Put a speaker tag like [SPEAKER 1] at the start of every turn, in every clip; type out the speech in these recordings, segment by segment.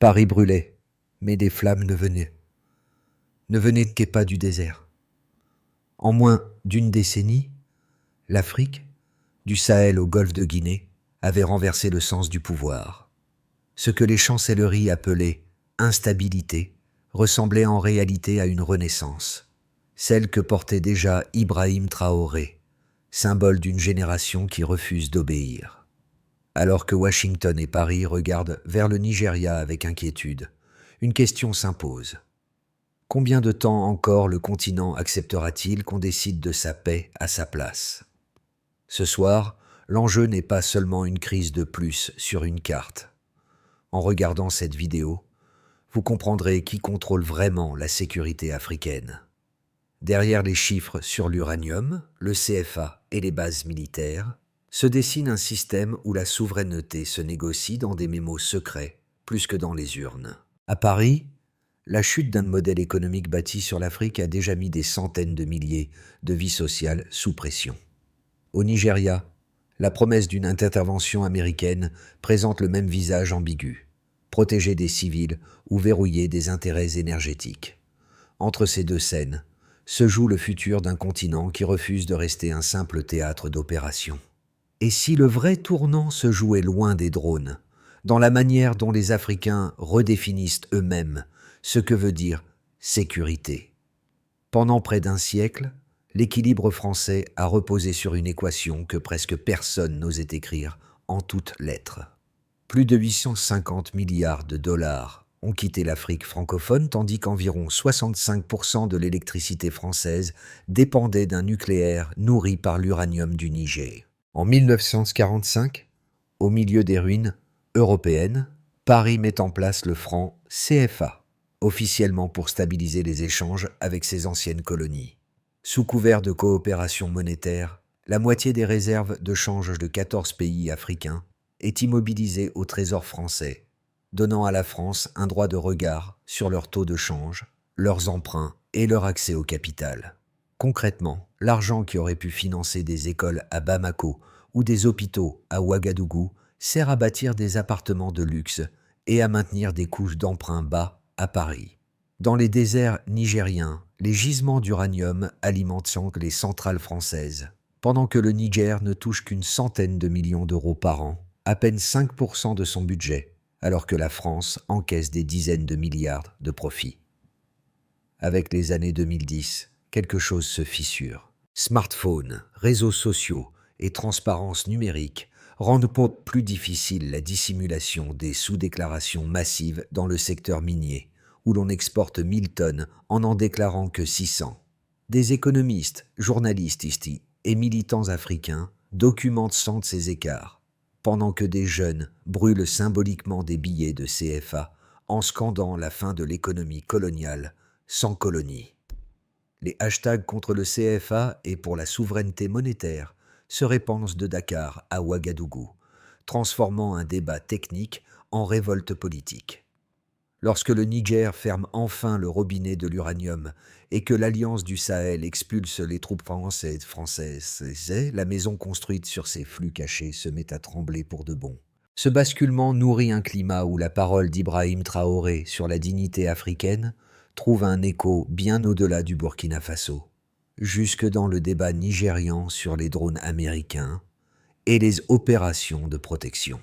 [SPEAKER 1] Paris brûlait, mais des flammes ne venaient pas du désert. En moins d'une décennie, l'Afrique, du Sahel au golfe de Guinée, avait renversé le sens du pouvoir. Ce que les chancelleries appelaient instabilité ressemblait en réalité à une renaissance, celle que portait déjà Ibrahim Traoré, symbole d'une génération qui refuse d'obéir. Alors que Washington et Paris regardent vers le Nigeria avec inquiétude, une question s'impose. Combien de temps encore le continent acceptera-t-il qu'on décide de sa paix à sa place ? Ce soir, l'enjeu n'est pas seulement une crise de plus sur une carte. En regardant cette vidéo, vous comprendrez qui contrôle vraiment la sécurité africaine. Derrière les chiffres sur l'uranium, le CFA et les bases militaires, se dessine un système où la souveraineté se négocie dans des mémos secrets plus que dans les urnes. À Paris, la chute d'un modèle économique bâti sur l'Afrique a déjà mis des centaines de milliers de vies sociales sous pression. Au Nigeria, la promesse d'une intervention américaine présente le même visage ambigu, protéger des civils ou verrouiller des intérêts énergétiques. Entre ces deux scènes, se joue le futur d'un continent qui refuse de rester un simple théâtre d'opérations. Et si le vrai tournant se jouait loin des drones, dans la manière dont les Africains redéfinissent eux-mêmes ce que veut dire sécurité. Pendant près d'un siècle, l'équilibre français a reposé sur une équation que presque personne n'osait écrire en toutes lettres. Plus de 850 milliards de dollars ont quitté l'Afrique francophone, tandis qu'environ 65% de l'électricité française dépendait d'un nucléaire nourri par l'uranium du Niger. En 1945, au milieu des ruines européennes, Paris met en place le franc CFA, officiellement pour stabiliser les échanges avec ses anciennes colonies. Sous couvert de coopération monétaire, la moitié des réserves de change de 14 pays africains est immobilisée au Trésor français, donnant à la France un droit de regard sur leurs taux de change, leurs emprunts et leur accès au capital. Concrètement, l'argent qui aurait pu financer des écoles à Bamako ou des hôpitaux à Ouagadougou sert à bâtir des appartements de luxe et à maintenir des couches d'emprunt bas à Paris. Dans les déserts nigériens, les gisements d'uranium alimentent les centrales françaises, pendant que le Niger ne touche qu'une centaine de millions d'euros par an, à peine 5% de son budget, alors que la France encaisse des dizaines de milliards de profits. Avec les années 2010, quelque chose se fissure. Smartphones, réseaux sociaux et transparence numérique rendent plus difficile la dissimulation des sous-déclarations massives dans le secteur minier, où l'on exporte 1000 tonnes en déclarant que 600. Des économistes, journalistes et militants africains documentent sans ces écarts, pendant que des jeunes brûlent symboliquement des billets de CFA en scandant la fin de l'économie coloniale sans colonie. Les hashtags contre le CFA et pour la souveraineté monétaire se répandent de Dakar à Ouagadougou, transformant un débat technique en révolte politique. Lorsque le Niger ferme enfin le robinet de l'uranium et que l'Alliance du Sahel expulse les troupes françaises, la maison construite sur ces flux cachés se met à trembler pour de bon. Ce basculement nourrit un climat où la parole d'Ibrahim Traoré sur la dignité africaine trouve un écho bien au-delà du Burkina Faso, jusque dans le débat nigérian sur les drones américains et les opérations de protection.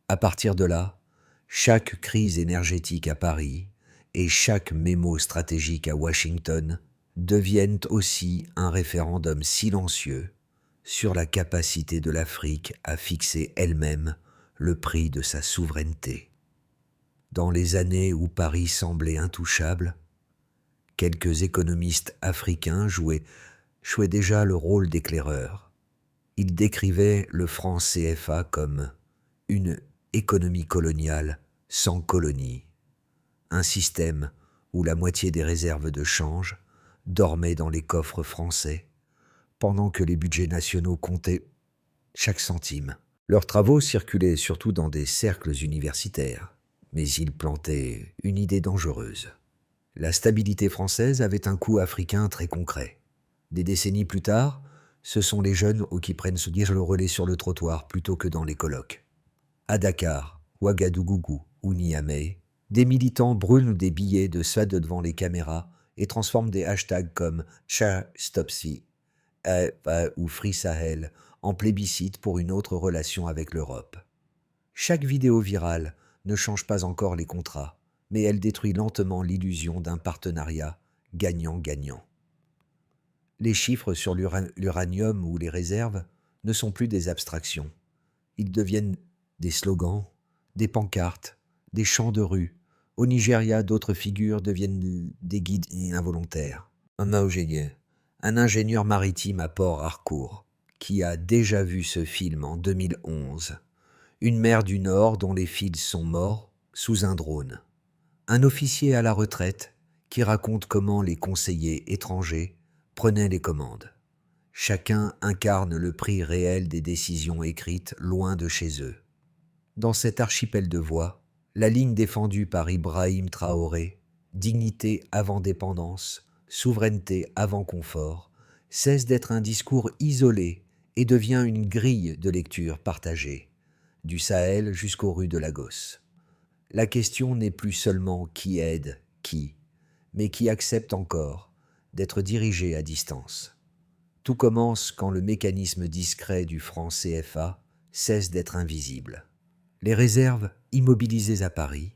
[SPEAKER 1] À partir de là, chaque crise énergétique à Paris et chaque mémo stratégique à Washington deviennent aussi un référendum silencieux sur la capacité de l'Afrique à fixer elle-même le prix de sa souveraineté. Dans les années où Paris semblait intouchable, quelques économistes africains jouaient déjà le rôle d'éclaireurs. Ils décrivaient le franc CFA comme une économie coloniale sans colonie, un système où la moitié des réserves de change dormaient dans les coffres français, pendant que les budgets nationaux comptaient chaque centime. Leurs travaux circulaient surtout dans des cercles universitaires, mais ils plantaient une idée dangereuse. La stabilité française avait un coût africain très concret. Des décennies plus tard, ce sont les jeunes qui prennent le relais sur le trottoir plutôt que dans les colloques. À Dakar, Ouagadougou ou Niamey, Des militants brûlent des billets de SAD devant les caméras et transforment des hashtags comme #StopSi ou Free Sahel en plébiscite pour une autre relation avec l'Europe. Chaque vidéo virale ne change pas encore les contrats, mais elle détruit lentement l'illusion d'un partenariat gagnant-gagnant. Les chiffres sur l'uranium ou les réserves ne sont plus des abstractions. Ils deviennent des slogans, des pancartes, des chants de rue. Au Nigeria, d'autres figures deviennent des guides involontaires. Un ingénieur maritime à Port Harcourt, qui a déjà vu ce film en 2011. Une mer du Nord dont les fils sont morts sous un drone. Un officier à la retraite qui raconte comment les conseillers étrangers prenaient les commandes. Chacun incarne le prix réel des décisions écrites loin de chez eux. Dans cet archipel de voix, la ligne défendue par Ibrahim Traoré, dignité avant dépendance, souveraineté avant confort, cesse d'être un discours isolé et devient une grille de lecture partagée, du Sahel jusqu'aux rues de Lagos. La question n'est plus seulement qui aide qui, mais qui accepte encore d'être dirigé à distance. Tout commence quand le mécanisme discret du franc CFA cesse d'être invisible. Les réserves immobilisées à Paris,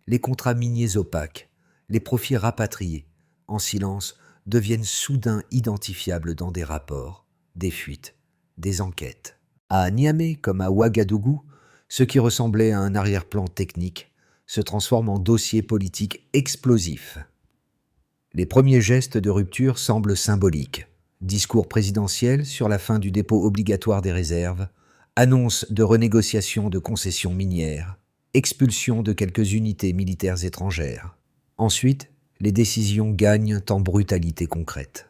[SPEAKER 1] les contrats miniers opaques, les profits rapatriés, en silence, deviennent soudain identifiables dans des rapports, des fuites, des enquêtes. À Niamey comme à Ouagadougou, ce qui ressemblait à un arrière-plan technique se transforme en dossier politique explosif. Les premiers gestes de rupture semblent symboliques. Discours présidentiel sur la fin du dépôt obligatoire des réserves, annonce de renégociation de concessions minières, expulsion de quelques unités militaires étrangères. Ensuite, les décisions gagnent en brutalité concrète.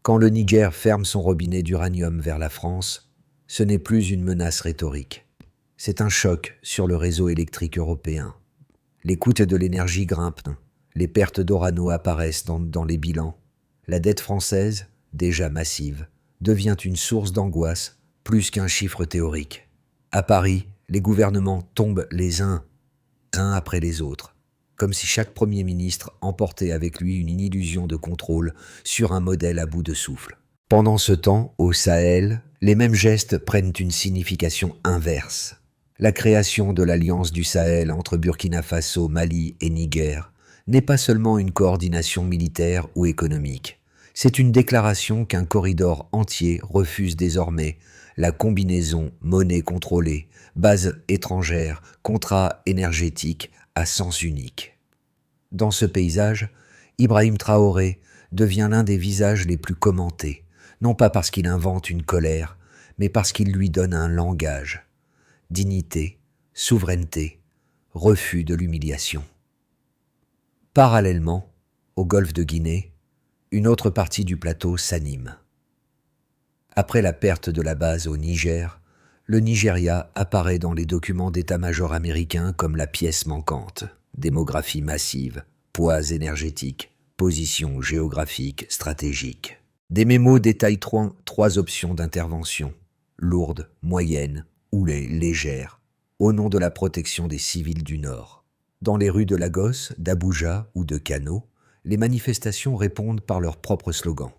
[SPEAKER 1] Quand le Niger ferme son robinet d'uranium vers la France, ce n'est plus une menace rhétorique. C'est un choc sur le réseau électrique européen. Les coûts de l'énergie grimpent, les pertes d'Orano apparaissent dans les bilans. La dette française, déjà massive, devient une source d'angoisse plus qu'un chiffre théorique. À Paris, les gouvernements tombent les uns après les autres, comme si chaque Premier ministre emportait avec lui une illusion de contrôle sur un modèle à bout de souffle. Pendant ce temps, au Sahel, les mêmes gestes prennent une signification inverse. La création de l'Alliance du Sahel entre Burkina Faso, Mali et Niger n'est pas seulement une coordination militaire ou économique. C'est une déclaration qu'un corridor entier refuse désormais la combinaison monnaie contrôlée, base étrangère, contrat énergétique à sens unique. Dans ce paysage, Ibrahim Traoré devient l'un des visages les plus commentés, non pas parce qu'il invente une colère, mais parce qu'il lui donne un langage. Dignité, souveraineté, refus de l'humiliation. Parallèlement, au golfe de Guinée, une autre partie du plateau s'anime. Après la perte de la base au Niger, le Nigeria apparaît dans les documents d'état-major américains comme la pièce manquante. Démographie massive, poids énergétique, position géographique, stratégique. Des mémos détaillent trois options d'intervention, lourdes, moyennes ou légères, au nom de la protection des civils du Nord. Dans les rues de Lagos, d'Abuja ou de Kano, les manifestations répondent par leur propre slogan.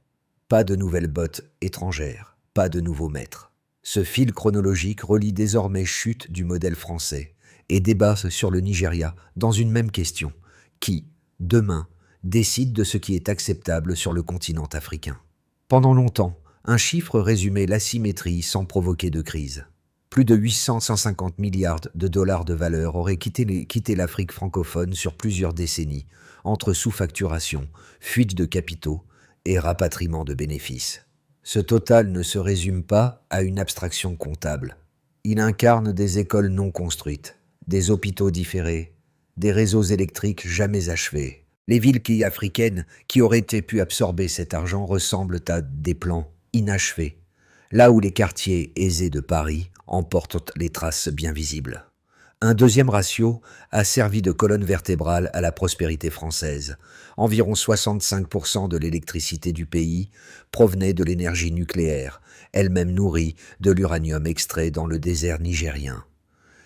[SPEAKER 1] Pas de nouvelles bottes étrangères, pas de nouveaux maîtres. Ce fil chronologique relie désormais chute du modèle français et débat sur le Nigeria dans une même question. Qui, demain, décide de ce qui est acceptable sur le continent africain? Pendant longtemps, un chiffre résumait l'asymétrie sans provoquer de crise. Plus de 150 milliards de dollars de valeur auraient quitté l'Afrique francophone sur plusieurs décennies, entre sous-facturation, fuite de capitaux et rapatriement de bénéfices. Ce total ne se résume pas à une abstraction comptable. Il incarne des écoles non construites, des hôpitaux différés, des réseaux électriques jamais achevés. Les villes africaines qui auraient pu absorber cet argent ressemblent à des plans inachevés, là où les quartiers aisés de Paris emportent les traces bien visibles. Un deuxième ratio a servi de colonne vertébrale à la prospérité française. Environ 65% de l'électricité du pays provenait de l'énergie nucléaire, elle-même nourrie de l'uranium extrait dans le désert nigérien.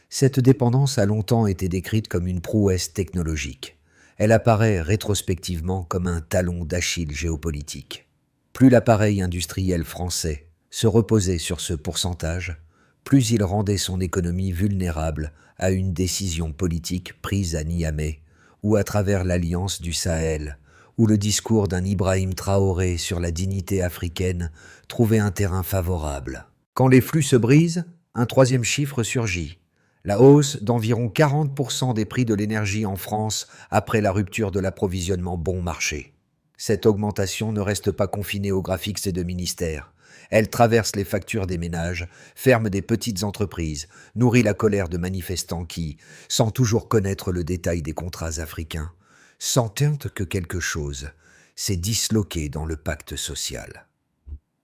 [SPEAKER 1] Cette dépendance a longtemps été décrite comme une prouesse technologique. Elle apparaît rétrospectivement comme un talon d'Achille géopolitique. Plus l'appareil industriel français se reposait sur ce pourcentage, plus il rendait son économie vulnérable à une décision politique prise à Niamey ou à travers l'Alliance du Sahel, où le discours d'un Ibrahim Traoré sur la dignité africaine trouvait un terrain favorable. Quand les flux se brisent, un troisième chiffre surgit. La hausse d'environ 40% des prix de l'énergie en France après la rupture de l'approvisionnement bon marché. Cette augmentation ne reste pas confinée aux graphiques et de ministères. Elle traverse les factures des ménages, ferme des petites entreprises, nourrit la colère de manifestants qui, sans toujours connaître le détail des contrats africains, sentent que quelque chose s'est disloqué dans le pacte social.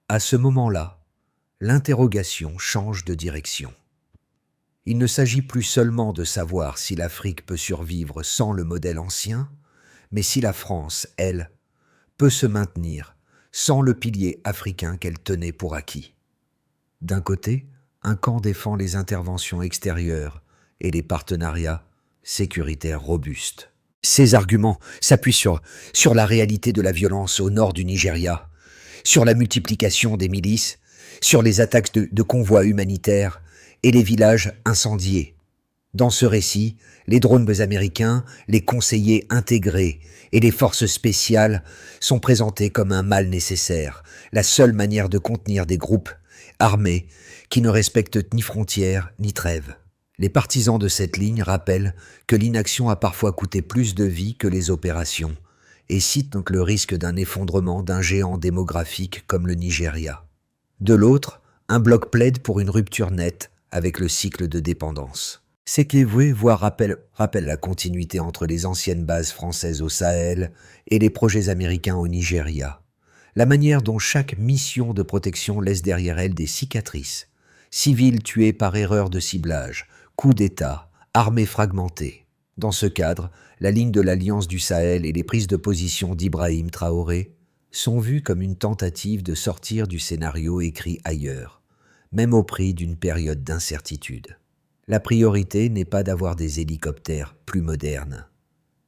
[SPEAKER 1] À ce moment-là, l'interrogation change de direction. Il ne s'agit plus seulement de savoir si l'Afrique peut survivre sans le modèle ancien, mais si la France, elle, peut se maintenir sans le pilier africain qu'elle tenait pour acquis. D'un côté, un camp défend les interventions extérieures et les partenariats sécuritaires robustes. Ces arguments s'appuient sur la réalité de la violence au nord du Nigeria, sur la multiplication des milices, sur les attaques de convois humanitaires et les villages incendiés. Dans ce récit, les drones américains, les conseillers intégrés et les forces spéciales sont présentés comme un mal nécessaire, la seule manière de contenir des groupes armés qui ne respectent ni frontières ni trêves. Les partisans de cette ligne rappellent que l'inaction a parfois coûté plus de vies que les opérations et citent donc le risque d'un effondrement d'un géant démographique comme le Nigeria. De l'autre, un bloc plaide pour une rupture nette avec le cycle de dépendance. Sekevoué rappelle la continuité entre les anciennes bases françaises au Sahel et les projets américains au Nigeria. La manière dont chaque mission de protection laisse derrière elle des cicatrices. Civils tués par erreur de ciblage, coups d'État, armées fragmentées. Dans ce cadre, la ligne de l'Alliance du Sahel et les prises de position d'Ibrahim Traoré sont vues comme une tentative de sortir du scénario écrit ailleurs, même au prix d'une période d'incertitude. La priorité n'est pas d'avoir des hélicoptères plus modernes,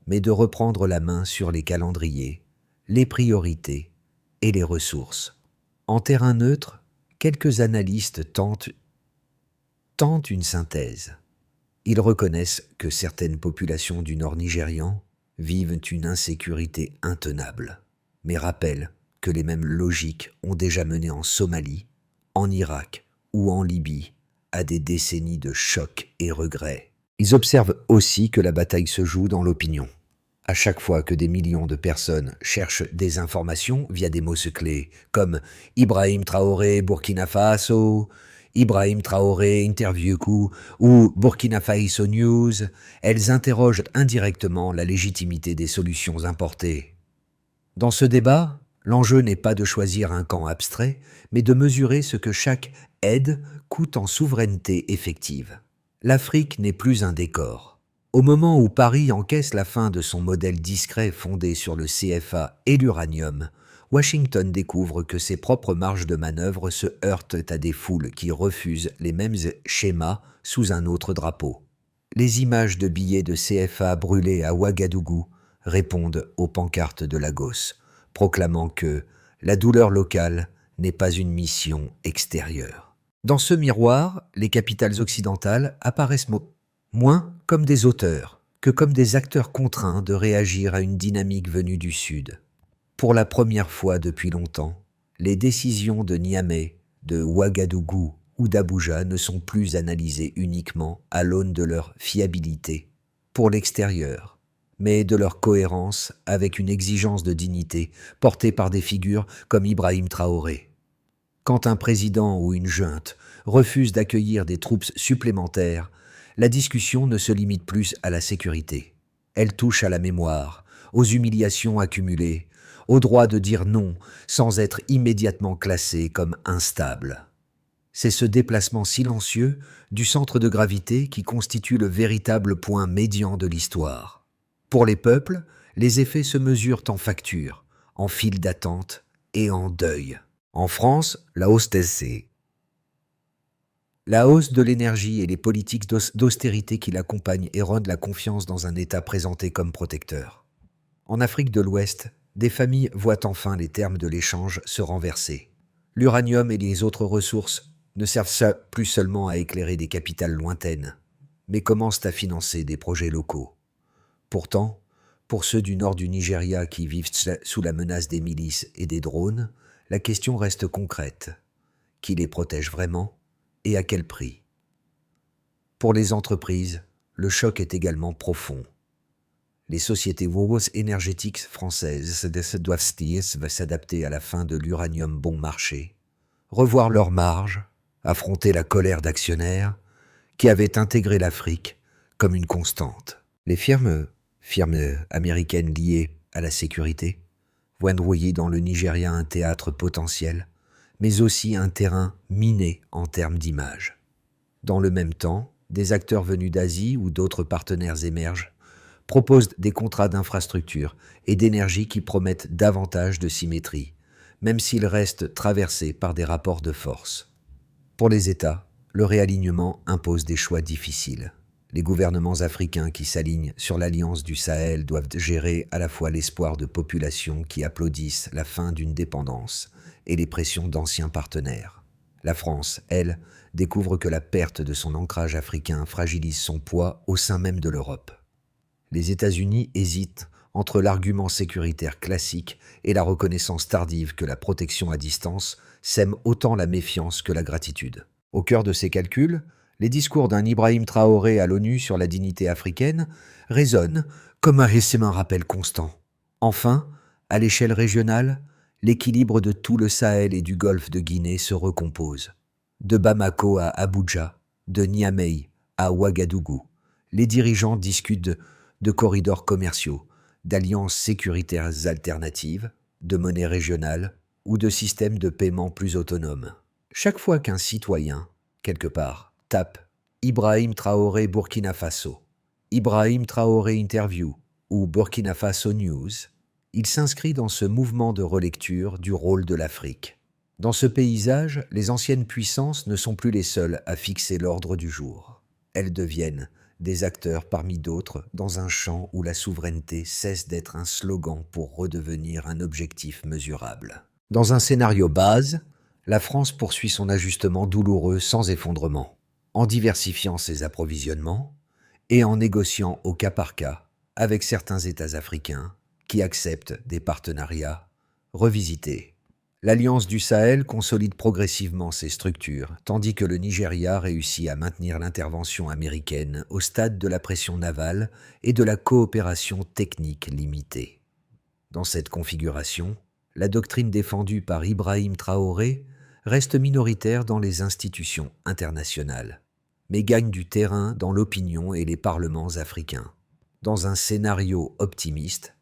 [SPEAKER 1] mais de reprendre la main sur les calendriers, les priorités et les ressources. En terrain neutre, quelques analystes tentent une synthèse. Ils reconnaissent que certaines populations du nord nigérian vivent une insécurité intenable, mais rappellent que les mêmes logiques ont déjà mené en Somalie, en Irak ou en Libye à des décennies de chocs et regrets. Ils observent aussi que la bataille se joue dans l'opinion. À chaque fois que des millions de personnes cherchent des informations via des mots-clés comme Ibrahim Traoré, Burkina Faso, Ibrahim Traoré, Interview Coup ou Burkina Faso News, elles interrogent indirectement la légitimité des solutions importées. Dans ce débat, l'enjeu n'est pas de choisir un camp abstrait, mais de mesurer ce que chaque aide coûte en souveraineté effective. L'Afrique n'est plus un décor. Au moment où Paris encaisse la fin de son modèle discret fondé sur le CFA et l'uranium, Washington découvre que ses propres marges de manœuvre se heurtent à des foules qui refusent les mêmes schémas sous un autre drapeau. Les images de billets de CFA brûlés à Ouagadougou répondent aux pancartes de Lagos, proclamant que la douleur locale n'est pas une mission extérieure. Dans ce miroir, les capitales occidentales apparaissent moins comme des auteurs que comme des acteurs contraints de réagir à une dynamique venue du Sud. Pour la première fois depuis longtemps, les décisions de Niamey, de Ouagadougou ou d'Abuja ne sont plus analysées uniquement à l'aune de leur fiabilité pour l'extérieur, mais de leur cohérence avec une exigence de dignité portée par des figures comme Ibrahim Traoré. Quand un président ou une junte refuse d'accueillir des troupes supplémentaires, la discussion ne se limite plus à la sécurité. Elle touche à la mémoire, aux humiliations accumulées, au droit de dire non sans être immédiatement classé comme instable. C'est ce déplacement silencieux du centre de gravité qui constitue le véritable point médian de l'histoire. Pour les peuples, les effets se mesurent en factures, en files d'attente et en deuil. En France, la hausse La hausse de l'énergie et les politiques d'austérité qui l'accompagnent érodent la confiance dans un État présenté comme protecteur. En Afrique de l'Ouest, des familles voient enfin les termes de l'échange se renverser. L'uranium et les autres ressources ne servent plus seulement à éclairer des capitales lointaines, mais commencent à financer des projets locaux. Pourtant, pour ceux du nord du Nigeria qui vivent sous la menace des milices et des drones, la question reste concrète. Qui les protège vraiment et à quel prix? Pour les entreprises, le choc est également profond. Les sociétés énergétiques françaises doivent s'adapter à la fin de l'uranium bon marché, revoir leurs marges, affronter la colère d'actionnaires qui avaient intégré l'Afrique comme une constante. Les firmes américaines liées à la sécurité voient brouiller dans le Nigeria un théâtre potentiel, mais aussi un terrain miné en termes d'image. Dans le même temps, des acteurs venus d'Asie ou d'autres partenaires émergent, proposent des contrats d'infrastructure et d'énergie qui promettent davantage de symétrie, même s'ils restent traversés par des rapports de force. Pour les États, le réalignement impose des choix difficiles. Les gouvernements africains qui s'alignent sur l'Alliance du Sahel doivent gérer à la fois l'espoir de populations qui applaudissent la fin d'une dépendance et les pressions d'anciens partenaires. La France, elle, découvre que la perte de son ancrage africain fragilise son poids au sein même de l'Europe. Les États-Unis hésitent entre l'argument sécuritaire classique et la reconnaissance tardive que la protection à distance sème autant la méfiance que la gratitude. Au cœur de ces calculs, les discours d'un Ibrahim Traoré à l'ONU sur la dignité africaine résonnent comme un récent rappel constant. Enfin, à l'échelle régionale, l'équilibre de tout le Sahel et du golfe de Guinée se recompose. De Bamako à Abuja, de Niamey à Ouagadougou, les dirigeants discutent de corridors commerciaux, d'alliances sécuritaires alternatives, de monnaie régionale ou de systèmes de paiement plus autonomes. Chaque fois qu'un citoyen, quelque part, tape Ibrahim Traoré Burkina Faso, Ibrahim Traoré Interview ou Burkina Faso News, il s'inscrit dans ce mouvement de relecture du rôle de l'Afrique. Dans ce paysage, les anciennes puissances ne sont plus les seules à fixer l'ordre du jour. Elles deviennent des acteurs parmi d'autres dans un champ où la souveraineté cesse d'être un slogan pour redevenir un objectif mesurable. Dans un scénario base, la France poursuit son ajustement douloureux sans effondrement, en diversifiant ses approvisionnements et en négociant au cas par cas avec certains États africains qui acceptent des partenariats revisités. L'Alliance du Sahel consolide progressivement ses structures, tandis que le Nigeria réussit à maintenir l'intervention américaine au stade de la pression navale et de la coopération technique limitée. Dans cette configuration, la doctrine défendue par Ibrahim Traoré reste minoritaire dans les institutions internationales, mais gagne du terrain dans l'opinion et les parlements africains. Dans un scénario optimiste,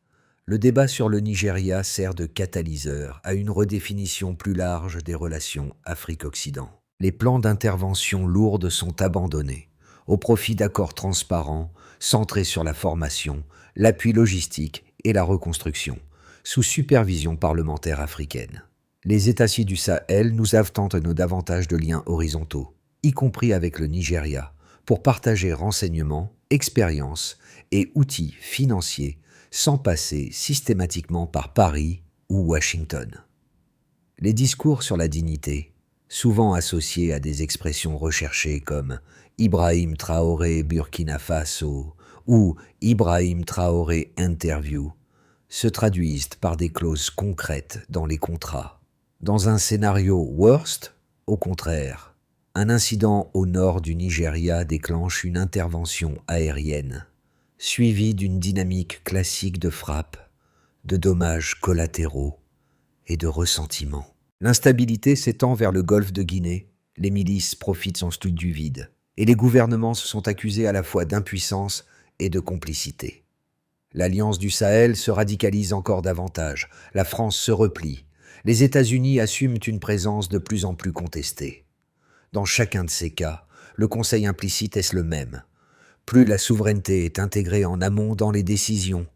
[SPEAKER 1] le débat sur le Nigeria sert de catalyseur à une redéfinition plus large des relations Afrique-Occident. Les plans d'intervention lourdes sont abandonnés, au profit d'accords transparents, centrés sur la formation, l'appui logistique et la reconstruction, sous supervision parlementaire africaine. Les États du Sahel nous attendent davantage de liens horizontaux, y compris avec le Nigeria, pour partager renseignements, expériences et outils financiers sans passer systématiquement par Paris ou Washington. Les discours sur la dignité, souvent associés à des expressions recherchées comme Ibrahim Traoré Burkina Faso ou Ibrahim Traoré Interview, se traduisent par des clauses concrètes dans les contrats. Dans un scénario worst, au contraire, un incident au nord du Nigeria déclenche une intervention aérienne, suivie d'une dynamique classique de frappe, de dommages collatéraux et de ressentiment. L'instabilité s'étend vers le golfe de Guinée, les milices profitent du vide, et les gouvernements se sont accusés à la fois d'impuissance et de complicité. L'Alliance du Sahel se radicalise encore davantage, la France se replie, les États-Unis assument une présence de plus en plus contestée. Dans chacun de ces cas, le conseil implicite est le même. Plus la souveraineté est intégrée en amont dans les décisions,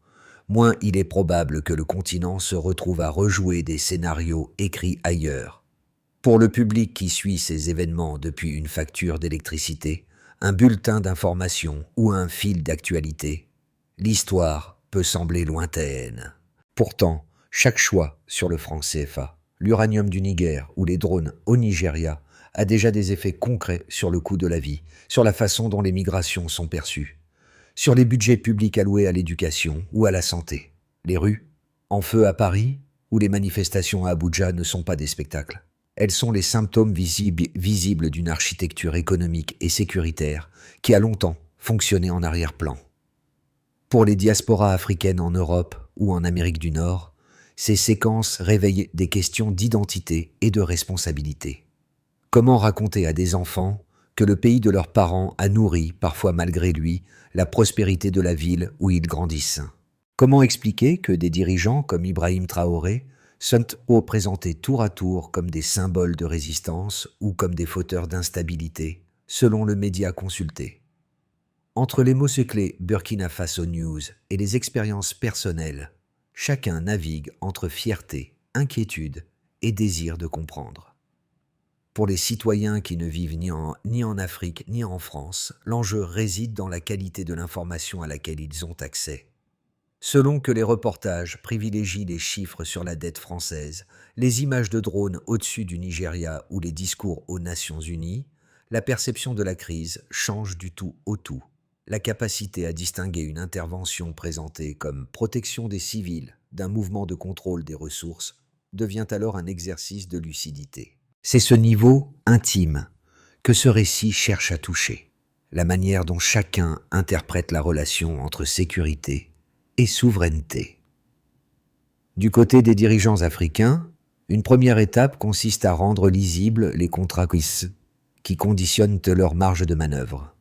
[SPEAKER 1] moins il est probable que le continent se retrouve à rejouer des scénarios écrits ailleurs. Pour le public qui suit ces événements depuis une facture d'électricité, un bulletin d'information ou un fil d'actualité, l'histoire peut sembler lointaine. Pourtant, chaque choix sur le franc CFA, l'uranium du Niger ou les drones au Nigeria a déjà des effets concrets sur le coût de la vie, sur la façon dont les migrations sont perçues, sur les budgets publics alloués à l'éducation ou à la santé. Les rues, en feu à Paris, ou les manifestations à Abuja ne sont pas des spectacles. Elles sont les symptômes visibles d'une architecture économique et sécuritaire qui a longtemps fonctionné en arrière-plan. Pour les diasporas africaines en Europe ou en Amérique du Nord, ces séquences réveillent des questions d'identité et de responsabilité. Comment raconter à des enfants que le pays de leurs parents a nourri, parfois malgré lui, la prospérité de la ville où ils grandissent? Comment expliquer que des dirigeants comme Ibrahim Traoré sont représentés tour à tour comme des symboles de résistance ou comme des fauteurs d'instabilité, selon le média consulté? Entre les mots-clés Burkina Faso News et les expériences personnelles, chacun navigue entre fierté, inquiétude et désir de comprendre. Pour les citoyens qui ne vivent ni en Afrique ni en France, l'enjeu réside dans la qualité de l'information à laquelle ils ont accès. Selon que les reportages privilégient les chiffres sur la dette française, les images de drones au-dessus du Nigeria ou les discours aux Nations Unies, la perception de la crise change du tout au tout. La capacité à distinguer une intervention présentée comme protection des civils d'un mouvement de contrôle des ressources devient alors un exercice de lucidité. C'est ce niveau intime que ce récit cherche à toucher, la manière dont chacun interprète la relation entre sécurité et souveraineté. Du côté des dirigeants africains, une première étape consiste à rendre lisibles les contrats qui conditionnent leur marge de manœuvre.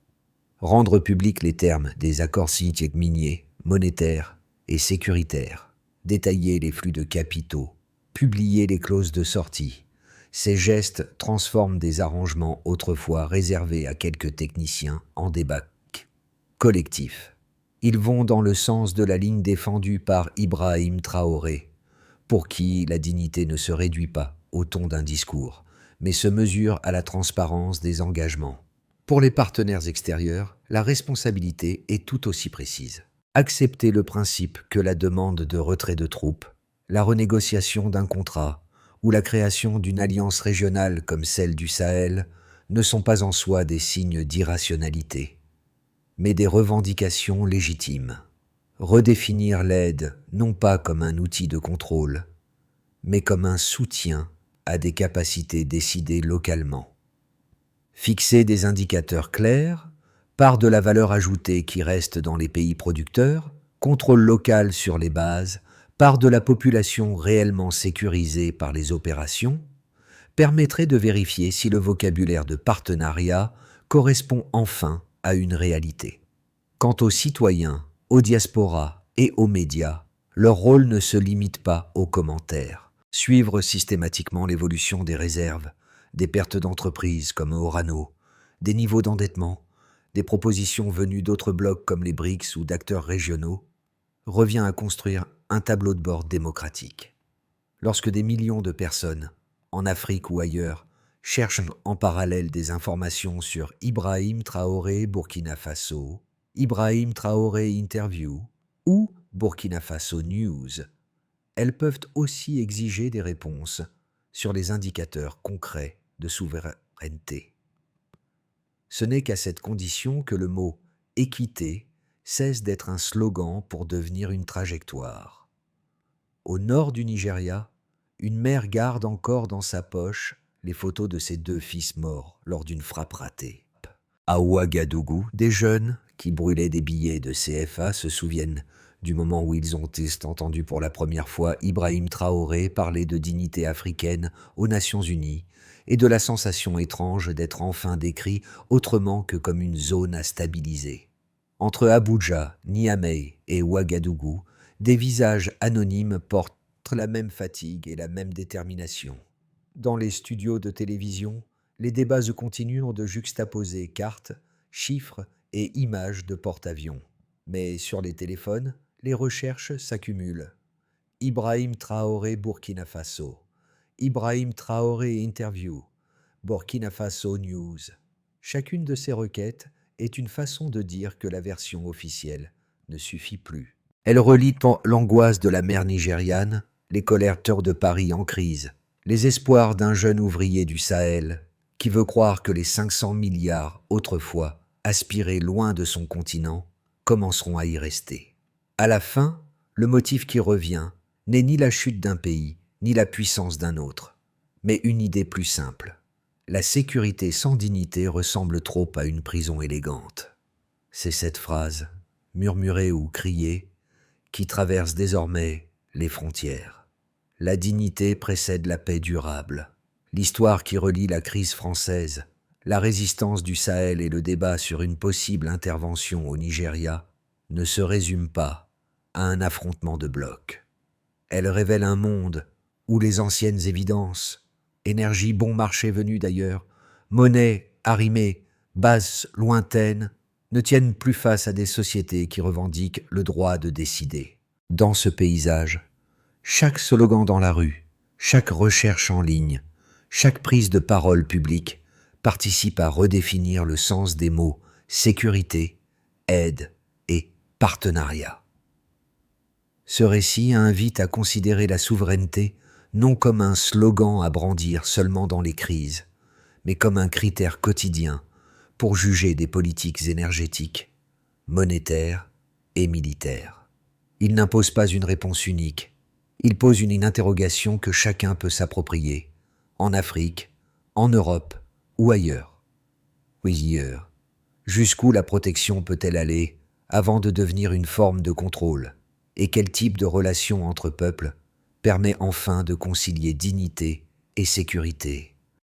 [SPEAKER 1] Rendre publics les termes des accords signés miniers, monétaires et sécuritaires, détailler les flux de capitaux, publier les clauses de sortie. Ces gestes transforment des arrangements autrefois réservés à quelques techniciens en débat collectif. Ils vont dans le sens de la ligne défendue par Ibrahim Traoré, pour qui la dignité ne se réduit pas au ton d'un discours, mais se mesure à la transparence des engagements. Pour les partenaires extérieurs, la responsabilité est tout aussi précise. Accepter le principe que la demande de retrait de troupes, la renégociation d'un contrat ou la création d'une alliance régionale comme celle du Sahel ne sont pas en soi des signes d'irrationalité, mais des revendications légitimes. Redéfinir l'aide non pas comme un outil de contrôle, mais comme un soutien à des capacités décidées localement. Fixer des indicateurs clairs, part de la valeur ajoutée qui reste dans les pays producteurs, contrôle local sur les bases, part de la population réellement sécurisée par les opérations, permettrait de vérifier si le vocabulaire de partenariat correspond enfin à une réalité. Quant aux citoyens, aux diasporas et aux médias, leur rôle ne se limite pas aux commentaires. Suivre systématiquement l'évolution des réserves, des pertes d'entreprises comme Orano, des niveaux d'endettement, des propositions venues d'autres blocs comme les BRICS ou d'acteurs régionaux, revient à construire un tableau de bord démocratique. Lorsque des millions de personnes, en Afrique ou ailleurs, cherchent en parallèle des informations sur Ibrahim Traoré Burkina Faso, Ibrahim Traoré Interview ou Burkina Faso News, elles peuvent aussi exiger des réponses sur les indicateurs concrets de souveraineté. Ce n'est qu'à cette condition que le mot « équité » cesse d'être un slogan pour devenir une trajectoire. Au nord du Nigeria, une mère garde encore dans sa poche les photos de ses 2 fils morts lors d'une frappe ratée. À Ouagadougou, des jeunes qui brûlaient des billets de CFA se souviennent du moment où ils ont entendu pour la première fois Ibrahim Traoré parler de dignité africaine aux Nations Unies et de la sensation étrange d'être enfin décrit autrement que comme une zone à stabiliser. Entre Abuja, Niamey et Ouagadougou, des visages anonymes portent la même fatigue et la même détermination. Dans les studios de télévision, les débats continuent de juxtaposer cartes, chiffres et images de porte-avions. Mais sur les téléphones, les recherches s'accumulent. Ibrahim Traoré Burkina Faso, Ibrahim Traoré Interview, Burkina Faso News. Chacune de ces requêtes est une façon de dire que la version officielle ne suffit plus. Elle relie l'angoisse de la mer nigériane, les collecteurs de Paris en crise, les espoirs d'un jeune ouvrier du Sahel qui veut croire que les 500 milliards, autrefois aspirés loin de son continent, commenceront à y rester. À la fin, le motif qui revient n'est ni la chute d'un pays, ni la puissance d'un autre, mais une idée plus simple. La sécurité sans dignité ressemble trop à une prison élégante. C'est cette phrase, murmurée ou criée, qui traverse désormais les frontières. La dignité précède la paix durable. L'histoire qui relie la crise française, la résistance du Sahel et le débat sur une possible intervention au Nigeria ne se résume pas à un affrontement de blocs. Elle révèle un monde où les anciennes évidences, énergie bon marché venue d'ailleurs, monnaie arrimée, basse lointaine, ne tiennent plus face à des sociétés qui revendiquent le droit de décider. Dans ce paysage, chaque slogan dans la rue, chaque recherche en ligne, chaque prise de parole publique participe à redéfinir le sens des mots sécurité, aide et partenariat. Ce récit invite à considérer la souveraineté non comme un slogan à brandir seulement dans les crises, mais comme un critère quotidien pour juger des politiques énergétiques, monétaires et militaires. Il n'impose pas une réponse unique, il pose une interrogation que chacun peut s'approprier, en Afrique, en Europe ou ailleurs. Oui, ailleurs. Jusqu'où la protection peut-elle aller avant de devenir une forme de contrôle? Et quel type de relation entre peuples permet enfin de concilier dignité et sécurité?